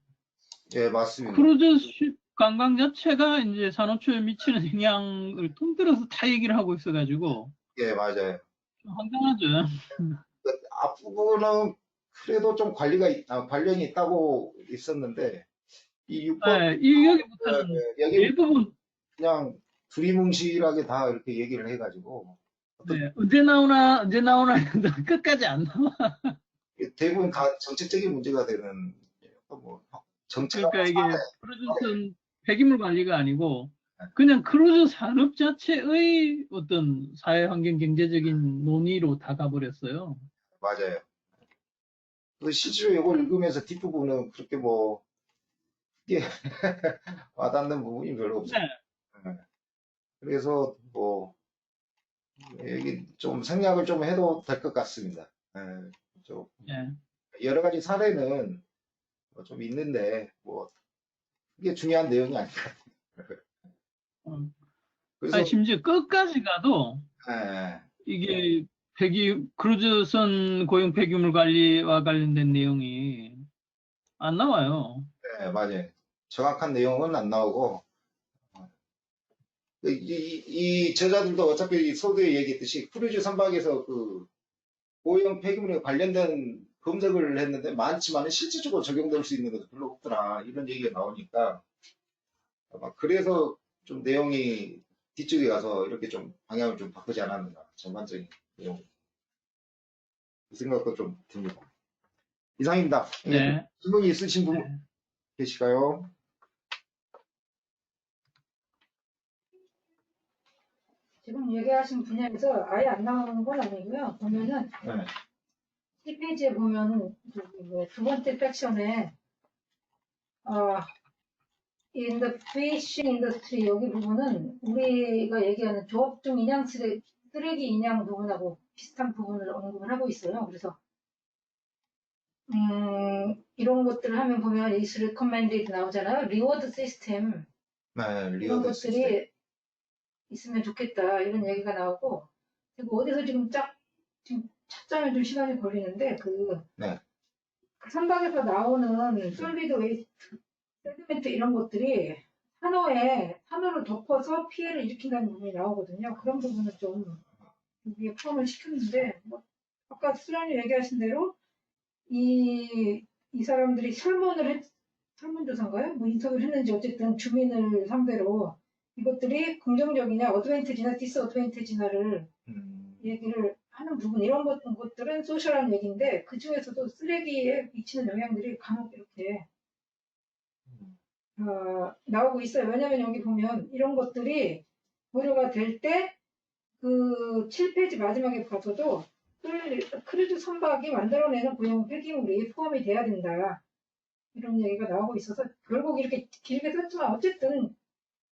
예, 맞습니다. 크루즈십 관광 자체가 이제 산호초에 미치는 영향을 통틀어서 다 얘기를 하고 있어가지고 예, 맞아요. 좀 황당하죠. 그 앞부분은 그래도 좀 관련이 있다고 있었는데 이 6번 네, 여기부터는 여기 대부분 그냥 두리뭉실하게 다 이렇게 얘기를 해가지고 어떤 네, 언제 나오나 해도 끝까지 안 나와. 대부분 다 정책적인 문제가 되는 뭐 정체가 그러니까 이게 크루즈선 폐기물 관리가 아니고 그냥 크루즈 산업 자체의 어떤 사회환경 경제적인 논의로 다 가버렸어요. 맞아요. 그 실제로 이걸 읽으면서 뒷부분은 그렇게 뭐 크게 와닿는 부분이 별로 없어요. 네, 예. 그래서 뭐 여기 좀 생략을 좀 해도 될 것 같습니다. 예. 좀 네. 여러 가지 사례는 뭐좀 있는데 뭐 이게 중요한 내용이 아니라 어. 아니, 그래서 심지어 끝까지 가도 예, 이게 크루즈선 고용 폐기물 관리와 관련된 내용이 안 나와요. 예, 맞아요. 정확한 내용은 안 나오고 이 저자들도 어차피 서두에 얘기했듯이 크루즈 선박에서 그 오염 폐기물에 관련된 검색을 했는데 많지만 실질적으로 적용될 수 있는 것도 별로 없더라 이런 얘기가 나오니까 아마 그래서 좀 내용이 뒤쪽에 가서 이렇게 좀 방향을 좀 바꾸지 않았는가 전반적인 내용 그 생각도 좀 듭니다. 이상입니다. 예, 네. 질문이 있으신 분 네. 계실까요? 지금 얘기하신 분야에서 아예 안 나오는 건 아니고요. 보면은 네. 10페이지에 보면은 두 번째 섹션에 in the fishing industry 여기 부분은 우리가 얘기하는 조업 중 인양 쓰레기 인양 부분하고 비슷한 부분을 언급을 하고 있어요. 그래서 이런 것들을 하면 보면 is recommended 나오잖아요. 리워드 시스템 네, 이런 리어드 것들이 시스템. 있으면 좋겠다 이런 얘기가 나오고 그리고 어디서 지금 찾자면 좀 시간이 걸리는데 네. 그 선박에서 나오는 솔비드 웨이스트, 세디멘트 이런 것들이 산호를 덮어서 피해를 일으킨다는 부분이 나오거든요. 그런 부분은 좀 여기에 포함을 시켰는데 뭐 아까 수련이 얘기하신 대로 이 사람들이 설문조사인가요? 뭐 인터뷰를 했는지 어쨌든 주민을 상대로 이것들이 긍정적이냐 어드밴티지나 디스어드밴티지나를 얘기를 하는 부분 이런 것들은 소셜한 얘기인데 그 중에서도 쓰레기에 미치는 영향들이 간혹 이렇게 나오고 있어요. 왜냐하면 여기 보면 이런 것들이 고려가 될 때 그 7페이지 마지막에 봐서도 크루즈 선박이 만들어내는 고형 폐기물이 포함이 돼야 된다. 이런 얘기가 나오고 있어서 결국 이렇게 길게 썼지만 어쨌든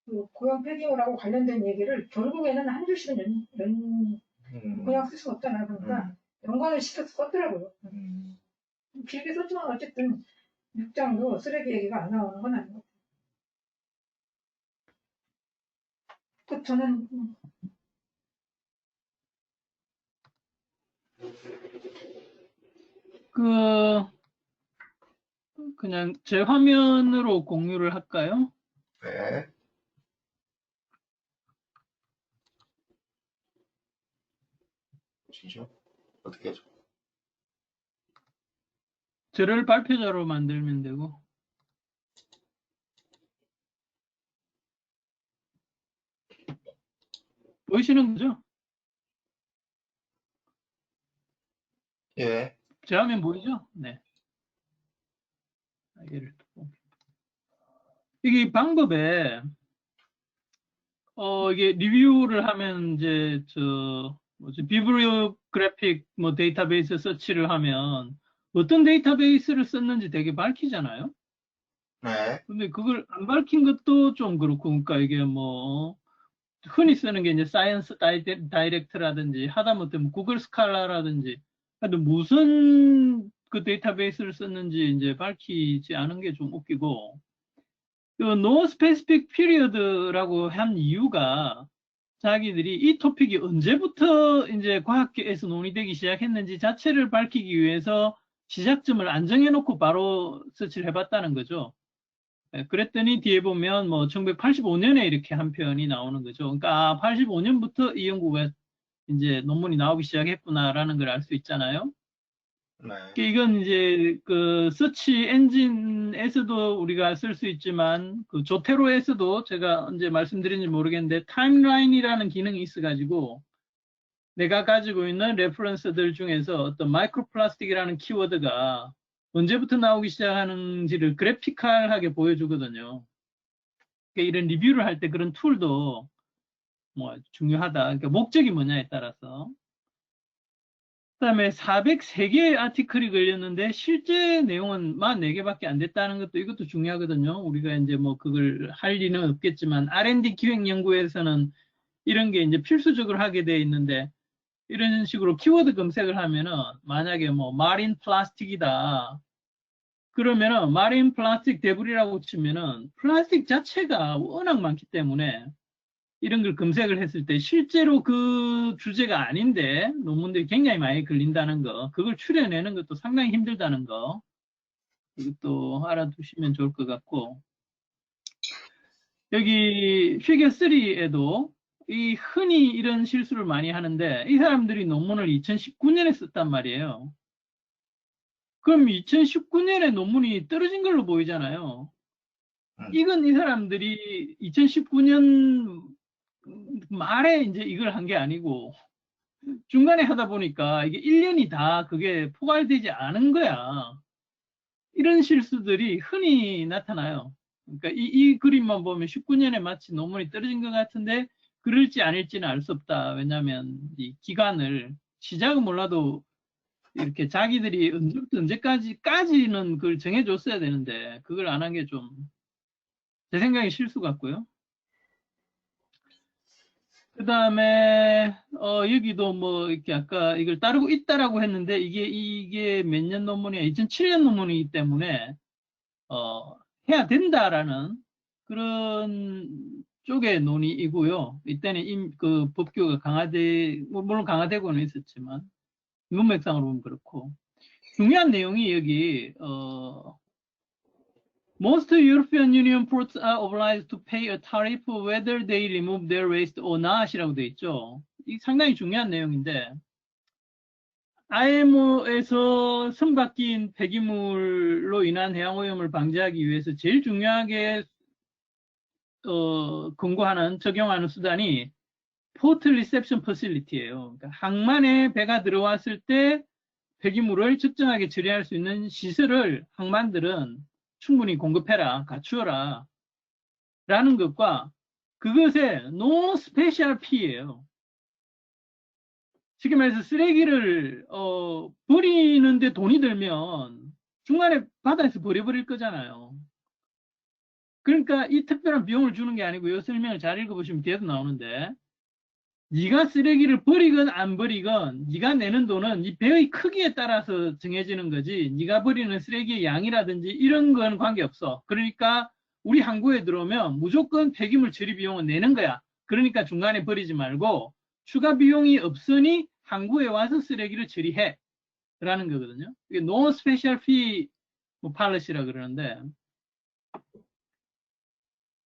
그 고형 폐기물하고 관련된 얘기를 결국에는 한 줄씩은 그냥 쓸 수는 없잖아요. 그러니까 연관을 시켜서 썼더라고요. 길게 썼지만 어쨌든 6장도 쓰레기 얘기가 안 나오는 건 아닌 것 같아요. 저는 그냥 제 화면으로 공유를 할까요? 네. 보시죠. 어떻게 하죠? 저를 발표자로 만들면 되고. 보이시는 거죠? 예. 제 화면 보이죠? 네. 이게 방법에, 이게 리뷰를 하면 이제, 비블리오그래픽 데이터베이스 서치를 하면 어떤 데이터베이스를 썼는지 되게 밝히잖아요? 네. 근데 그걸 안 밝힌 것도 좀 그렇고, 그러니까 이게 흔히 쓰는 게 이제 사이언스 다이렉트라든지 하다못해 구글 스칼라라든지 하여튼 무슨 그 데이터베이스를 썼는지 이제 밝히지 않은 게 좀 웃기고, 그 no specific period라고 한 이유가 자기들이 이 토픽이 언제부터 이제 과학계에서 논의되기 시작했는지 자체를 밝히기 위해서 시작점을 안 정해놓고 바로 서치를 해봤다는 거죠. 그랬더니 뒤에 보면 1985년에 이렇게 한 편이 나오는 거죠. 그러니까 85년부터 이 연구가 이제 논문이 나오기 시작했구나라는 걸 알 수 있잖아요. 네. 이건 이제 그 서치 엔진에서도 우리가 쓸 수 있지만 그 조테로에서도 제가 언제 말씀드린지 모르겠는데 타임라인이라는 기능이 있어가지고 내가 가지고 있는 레퍼런스들 중에서 어떤 마이크로플라스틱이라는 키워드가 언제부터 나오기 시작하는지를 그래피컬하게 보여주거든요. 그러니까 이런 리뷰를 할 때 그런 툴도 중요하다. 그러니까 목적이 뭐냐에 따라서. 그다음에 403개의 아티클이 걸렸는데 실제 내용은 44개밖에 안 됐다는 것도 이것도 중요하거든요. 우리가 이제 그걸 할 리는 없겠지만 R&D 기획 연구에서는 이런 게 이제 필수적으로 하게 돼 있는데 이런 식으로 키워드 검색을 하면은 만약에 마린 플라스틱이다. 그러면은 마린 플라스틱 데브리라고 치면은 플라스틱 자체가 워낙 많기 때문에 이런 걸 검색을 했을 때 실제로 그 주제가 아닌데 논문들이 굉장히 많이 걸린다는 거, 그걸 추려내는 것도 상당히 힘들다는 거, 이것도 알아두시면 좋을 것 같고, 여기 피겨 3에도 이 흔히 이런 실수를 많이 하는데 이 사람들이 논문을 2019년에 썼단 말이에요. 그럼 2019년에 논문이 떨어진 걸로 보이잖아요. 이건 이 사람들이 2019년 말에 이제 이걸 한 게 아니고 중간에 하다 보니까 이게 1년이 다 그게 포괄되지 않은 거야. 이런 실수들이 흔히 나타나요. 그러니까 이 그림만 보면 19년에 마치 논문이 떨어진 것 같은데 그럴지 아닐지는 알 수 없다. 왜냐하면 이 기간을 시작은 몰라도 이렇게 자기들이 언제부터 언제까지는 그걸 정해줬어야 되는데 그걸 안 한 게 좀 제 생각에 실수 같고요. 그 다음에 여기도 이렇게 아까 이걸 따르고 있다라고 했는데 이게 몇 년 논문이야? 2007년 논문이기 때문에 해야 된다라는 그런 쪽의 논의이고요. 이때는 그 법규가 물론 강화되고는 있었지만 문맥상으로 보면 그렇고 중요한 내용이 여기 Most European Union ports are obliged to pay a tariff whether they remove their waste or not이라고 돼 있죠. 이 상당히 중요한 내용인데 IMO에서 선박긴 폐기물로 인한 해양오염을 방지하기 위해서 제일 중요하게 권고하는 적용하는 수단이 포트 리셉션 퍼실리티예요. 그러니까 항만에 배가 들어왔을 때 폐기물을 적정하게 처리할 수 있는 시설을 항만들은 충분히 공급해라, 갖추어라 라는 것과 그것에 no special fee예요. 쉽게 말해서 쓰레기를 버리는데 돈이 들면 중간에 바다에서 버려버릴 거잖아요. 그러니까 이 특별한 비용을 주는 게 아니고 이 설명을 잘 읽어보시면 뒤에도 나오는데 네가 쓰레기를 버리건 안 버리건 네가 내는 돈은 이 배의 크기에 따라서 정해지는 거지 네가 버리는 쓰레기의 양이라든지 이런 건 관계없어. 그러니까 우리 항구에 들어오면 무조건 폐기물 처리 비용은 내는 거야. 그러니까 중간에 버리지 말고 추가 비용이 없으니 항구에 와서 쓰레기를 처리해 라는 거거든요. 이게 No Special Fee Policy라 그러는데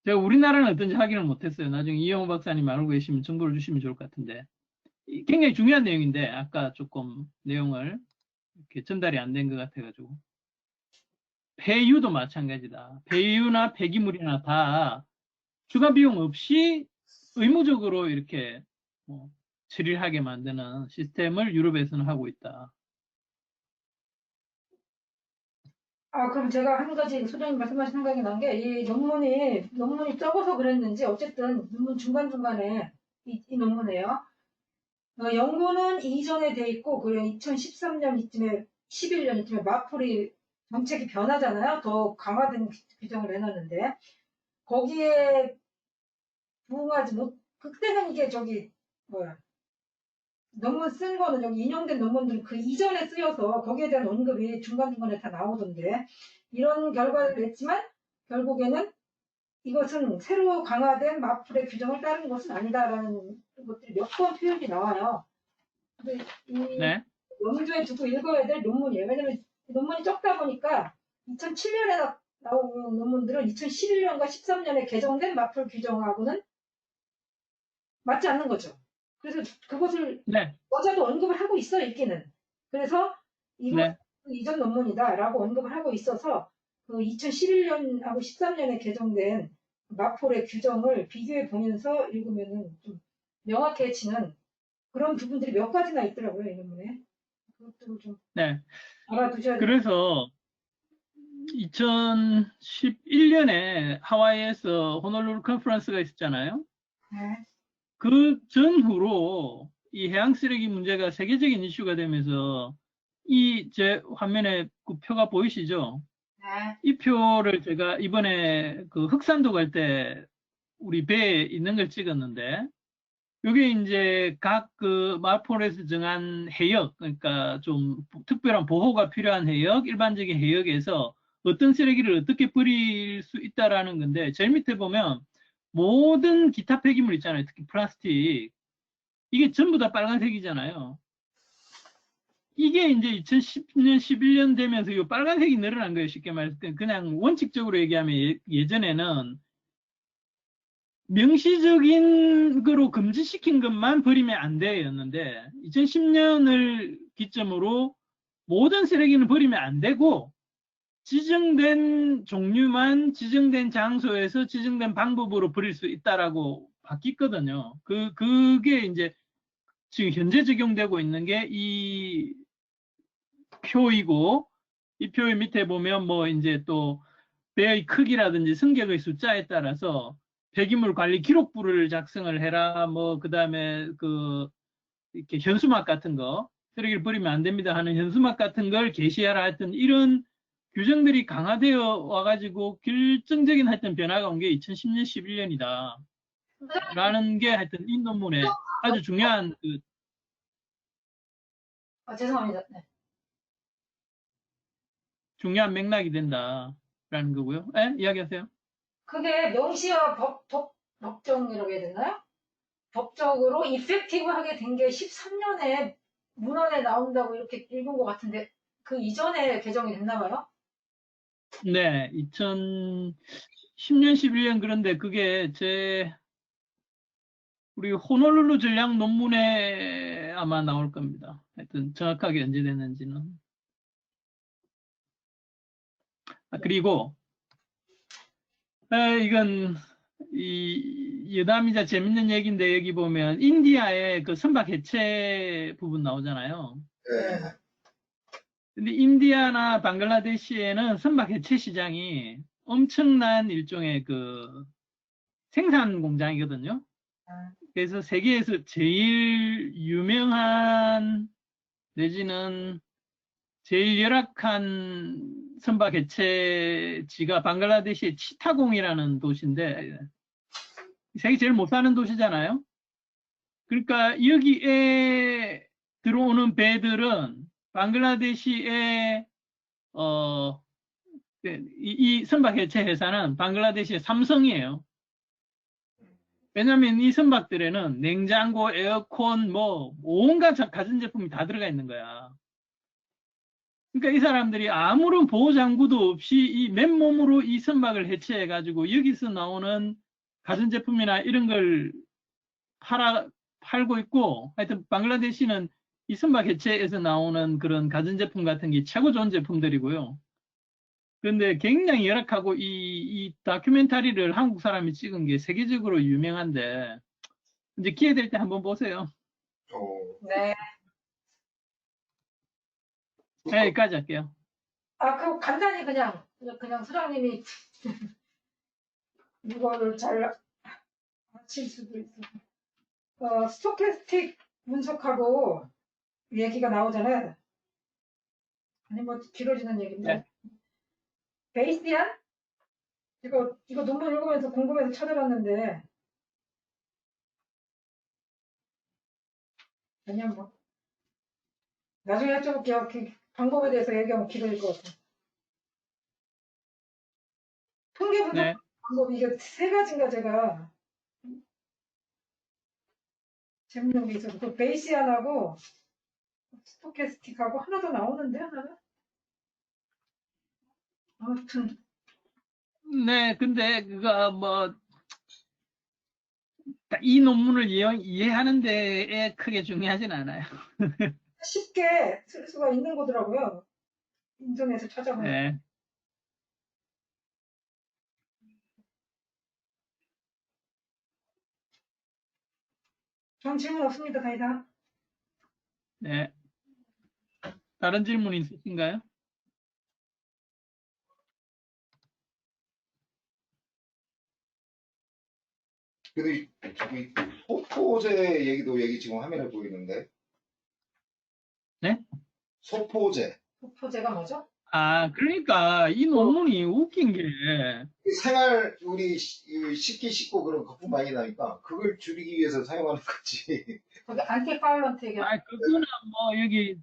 제가 우리나라는 어떤지 확인을 못했어요. 나중에 이영호 박사님 알고 계시면 정보를 주시면 좋을 것 같은데 굉장히 중요한 내용인데 아까 조금 내용을 이렇게 전달이 안 된 것 같아가지고 폐유도 마찬가지다. 폐유나 폐기물이나 다 추가 비용 없이 의무적으로 이렇게 처리를 하게 만드는 시스템을 유럽에서는 하고 있다. 그럼 제가 한 가지 소장님 말씀하신 생각이 난 게, 이 논문이 적어서 그랬는지, 어쨌든 논문 중간중간에 이 논문이에요. 연구는 이전에 돼 있고, 그리고 2013년 이쯤에, 11년 이쯤에 마폴이 정책이 변하잖아요. 더 강화된 규정을 내놨는데, 거기에 부응하지 못, 그때는 이게 논문 쓴 거는 여기 인용된 논문들은 그 이전에 쓰여서 거기에 대한 언급이 중간중간에 다 나오던데 이런 결과를 냈지만 결국에는 이것은 새로 강화된 마플의 규정을 따르는 것은 아니다라는 것들이 몇 번 표현이 나와요. 근데 이 네. 염두에 두고 읽어야 될 논문이에요. 왜냐면 논문이 적다 보니까 2007년에 나온 논문들은 2011년과 13년에 개정된 마플 규정하고는 맞지 않는 거죠. 그래서 그것을 네. 여자도 언급을 하고 있어 있기는. 그래서 이거 네. 이전 논문이다라고 언급을 하고 있어서 그 2011년하고 13년에 개정된 마폴의 규정을 비교해 보면서 읽으면은 좀 명확해지는 그런 부분들이 몇 가지나 있더라고요, 이 논문에. 그것도 좀 네. 알아두셔야 돼요. 그래서 2011년에 하와이에서 호놀룰루 컨퍼런스가 있었잖아요. 네. 그 전후로 이 해양 쓰레기 문제가 세계적인 이슈가 되면서 이 제 화면에 그 표가 보이시죠? 네. 이 표를 제가 이번에 그 흑산도 갈 때 우리 배에 있는 걸 찍었는데 이게 이제 각 그 마폴에서 정한 해역, 그러니까 좀 특별한 보호가 필요한 해역, 일반적인 해역에서 어떤 쓰레기를 어떻게 버릴 수 있다라는 건데 제일 밑에 보면 모든 기타 폐기물 있잖아요. 특히 플라스틱. 이게 전부 다 빨간색이잖아요. 이게 이제 2010년, 11년 되면서 이 빨간색이 늘어난 거예요. 쉽게 말해서. 그냥 원칙적으로 얘기하면 예전에는 명시적인 거로 금지시킨 것만 버리면 안 돼였는데 2010년을 기점으로 모든 쓰레기는 버리면 안 되고 지정된 종류만 지정된 장소에서 지정된 방법으로 버릴 수 있다라고 바뀌었거든요. 그게 이제 지금 현재 적용되고 있는 게 이 표이고 이 표의 밑에 보면 뭐 이제 또 배의 크기라든지 승객의 숫자에 따라서 폐기물 관리 기록부를 작성을 해라. 뭐 그다음에 그 이렇게 현수막 같은 거 쓰레기를 버리면 안 됩니다 하는 현수막 같은 걸 게시하라 하여튼 이런 규정들이 강화되어 와가지고 결정적인 하여튼 변화가 온 게 2010년, 11년이다. 라는 게 하여튼 이 논문에 아주 중요한 죄송합니다. 네. 중요한 맥락이 된다라는 거고요. 예? 이야기하세요. 그게 명시와 법정이라고 해야 되나요? 법적으로 이펙티브하게 된 게 13년에 문헌에 나온다고 이렇게 읽은 것 같은데 그 이전에 개정이 됐나 봐요? 네, 2010년, 11년 그런데 그게 우리 호놀룰루 전략 논문에 아마 나올 겁니다. 하여튼 정확하게 언제 됐는지는. 그리고 이건 이 여담이자 재밌는 얘기인데 여기 보면 인디아의 그 선박 해체 부분 나오잖아요. 네. 근데 인디아나 방글라데시에는 선박 해체 시장이 엄청난 일종의 그 생산 공장이거든요. 그래서 세계에서 제일 유명한 내지는 제일 열악한 선박 개체지가 방글라데시의 치타공이라는 도시인데 세계 제일 못 사는 도시잖아요. 그러니까 여기에 들어오는 배들은 방글라데시의 이 선박 해체 회사는 방글라데시의 삼성이에요. 왜냐하면 이 선박들에는 냉장고, 에어컨, 뭐 온갖 가전제품이 다 들어가 있는 거야. 그러니까 이 사람들이 아무런 보호 장구도 없이 이 맨몸으로 이 선박을 해체해가지고 여기서 나오는 가전제품이나 이런 걸 팔고 있고, 하여튼 방글라데시는 이 선박 해체에서 나오는 그런 가전제품 같은 게 최고 좋은 제품들이고요. 그런데 굉장히 열악하고 이 다큐멘터리를 한국 사람이 찍은 게 세계적으로 유명한데 이제 기회 될 때 한번 보세요. 네. 네, 여기까지 할게요. 그럼 간단히 그냥 수랑님이 이거를 잘 아실 수도 있어. 스토캐스틱 분석하고 얘기가 나오잖아요. 아니 뭐 길어지는 얘기인데. 네. 베이시안? 이거 논문 읽으면서 궁금해서 찾아봤는데 그냥 뭐 나중에 여쭤볼게요. 그 방법에 대해서 얘기하면 길어질 것 같아. 통계 분석 네. 방법 이게 세 가지인가 제가 재밌는 게 있어서 그 베이시안하고 스토캐스틱하고 하나 더 나오는데 하나가 아무튼 네, 근데 그거 뭐 이 논문을 이해하는 데에 크게 중요하진 않아요. 쉽게 쓸 수가 있는 거더라고요. 인터넷에 찾아보면. 네. 전 질문 없습니다. 다 이상. 네. 다른 질문 있으신가요? 그래도 저기 소포제 얘기 지금 화면에 보이는데. 네? 소포제. 소포제가 뭐죠? 그러니까 이 논문이 웃긴 게 생활 우리 식기 씻고 그런 거품 많이 나니까 그걸 줄이기 위해서 사용하는 거지. 거기 안티파울런트 얘기. 그거는 뭐 여기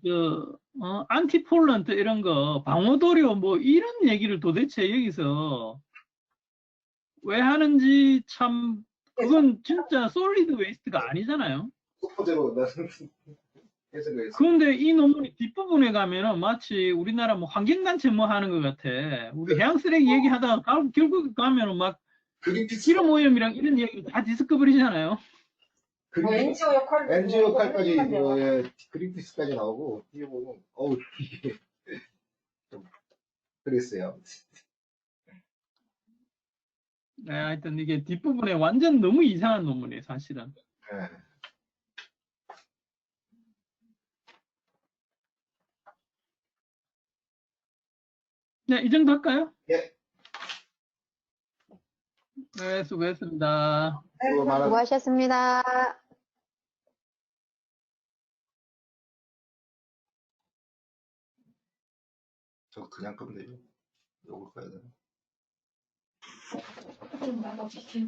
안티폴런트 이런 거 방어도료 뭐 이런 얘기를 도대체 여기서 왜 하는지 참 그건 진짜 솔리드 웨이스트가 아니잖아요. 소포제로 나는 해석을 했어. 그런데 이 논문이 뒷부분에 가면은 마치 우리나라 뭐 환경단체 뭐 하는 것 같아. 우리 해양 쓰레기 얘기하다가 결국 가면은 막 그린피스 기름 오염이랑 이런 얘기 다 디스커버리잖아요. 뭐 NGO 역할, NGO 역할까지 뭐 그린피스까지 나오고 이게 보면 이게 좀 그랬어요. 네, 하여튼 이게 뒷부분에 완전 너무 이상한 논문이에요, 사실은. 네. 네, 이 정도 할까요? 예. 네, 수고했습니다. 수고 많았습니다. 수고하셨습니다. 저 그냥 끄면 되죠. 요걸 꺼야 되나? 좀 나눠주세요.